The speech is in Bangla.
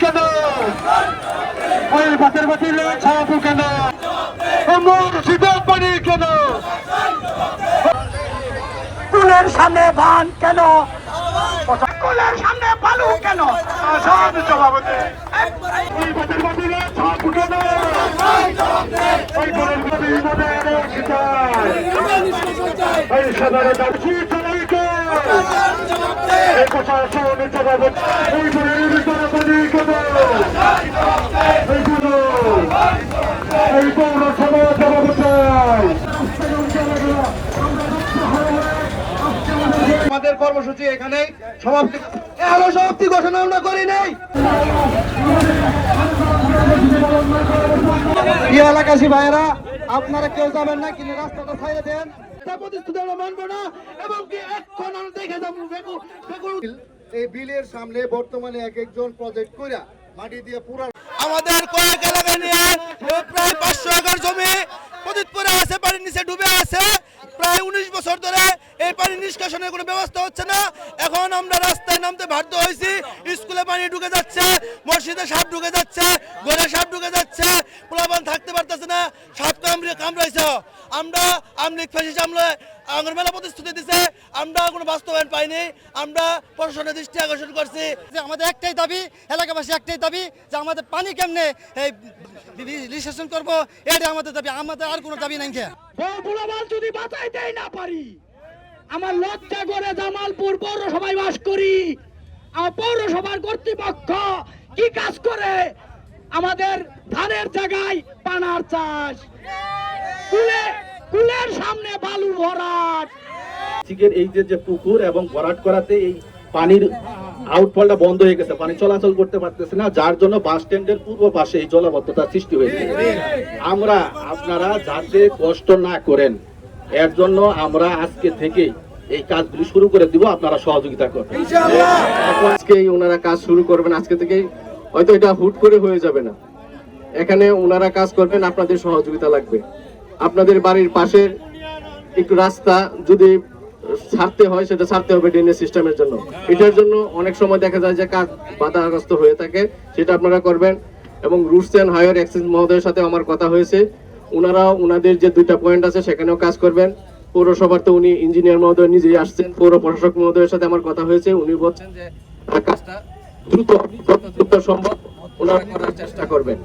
কেন? ওই বাতের বাতিলে ছাড়াবো কেন? মুর্শিদাবাদ পানি কেন? কুলের সামনে ধান কেন? কুলের সামনে বালু কেন? সব জবাবতে ওই বাতের বাতিলে ছাড়াবো কেন? ওই কুলের বাতিলে এই সাধারণ এই প্রশাসন জবাব এই এই পৌরসভা জবাব চাই। আমাদের কর্মসূচি এখানে সমাপ্তি ঘোষণা আমরা করি নাই। এলাকাবাসী ভাইয়েরা, আপনারা কেউ যাবেন না, কিন্তু রাস্তাটা ছাইড়ে দেন। এই বিলের সামনে বর্তমানে এক একজন প্রজেক্ট কইরা মাটি দিয়ে পুরা আমাদের কয়েক এলাকা নিয়ে প্রায় 500 একর জমি পতিতপুরে আছে, পানির নিচে ডুবে আছে। প্রায় 19 বছর ধরে এই পানি নিষ্কাশনের কোনো ব্যবস্থা হচ্ছে না। এখন আমরা রাস্তায় নামতে বাধ্য হয়েছি। স্কুলে পানি ঢুকে যাচ্ছে, মসজিদে সাপ ঢুকে যাচ্ছে, ঘরে সাপ ঢুকে যাচ্ছে, পোলাপান থাকতে পারতেছে না, সাপ কামড়াইছে। আমরা আমলিক ফ্যাসিস্ট আমলে আঙুর মেলা প্রতিশ্রুতি দিছে, আমরা কোনো বাস্তবায়ন পাইনি। আমরা প্রশাসনের দৃষ্টি আকর্ষণ করছি যে আমাদের একটাই দাবি, এলাকাবাসী একটাই দাবি যে আমাদের পানি কেমনে এই নিষ্কাশন করবো, এটা আমাদের দাবি। আমাদের আর কোনো দাবি নাই। যদি বাঁচাইতেই না পারি, আমার লজ্জা করে জামালপুর পৌরসভায় বাস করি। আমার পৌরসভার কর্তৃপক্ষ কি কাজ করে? আমাদের ধানের জায়গায় পানার চাষ, কুলের সামনে বালু ভরাট। এই যে পুকুর এবং ভরাট করাতে এই পানির আউটফলটা বন্ধ হয়ে গেছে, পানি চলাচল করতে পারতেছে না, যার জন্য বাস স্ট্যান্ডের পূর্ব পাশে এই জলাবদ্ধতার সৃষ্টি হয়েছে। আপনারা যাতে কষ্ট না করেন, এর জন্য আমরা আজকে থেকে এই কাজগুলি শুরু করে দিব, আপনারা সহযোগিতা করবেন। আজকেই ওনারা কাজ শুরু করবেন, আজকে থেকেই, হয়তো এটা হুট করে হয়ে যাবে না। এখানে ওনারা কাজ করবেন, আপনাদের সহযোগিতা লাগবে। আপনাদের বাড়ির পাশের একটু রাস্তা যদি ছাড়তে হয়, সেটা ছাড়তে হবে ড্রেনেজ সিস্টেমের জন্য। এটার জন্য অনেক সময় দেখা যায় যে কাজ বাধাগ্রস্ত হয়ে থাকে, সেটা আপনারা করবেন। এবং রুটস অ্যান্ড হাইওয়ে অ্যাক্সেস মহোদয়ের সাথে আমার কথা হয়েছে, ওনারা ওনাদের যে 2টা পয়েন্ট আছে সেখানেও কাজ করবেন। পৌরসভার তো উনি ইঞ্জিনিয়ার মহোদয় নিজেই আসছেন, পৌর প্রশাসক মহোদয়ের সাথে আমার কথা হয়েছে, উনি বলছেন যে কাজটা দ্রুত সম্ভব ওনারা করার চেষ্টা করবেন।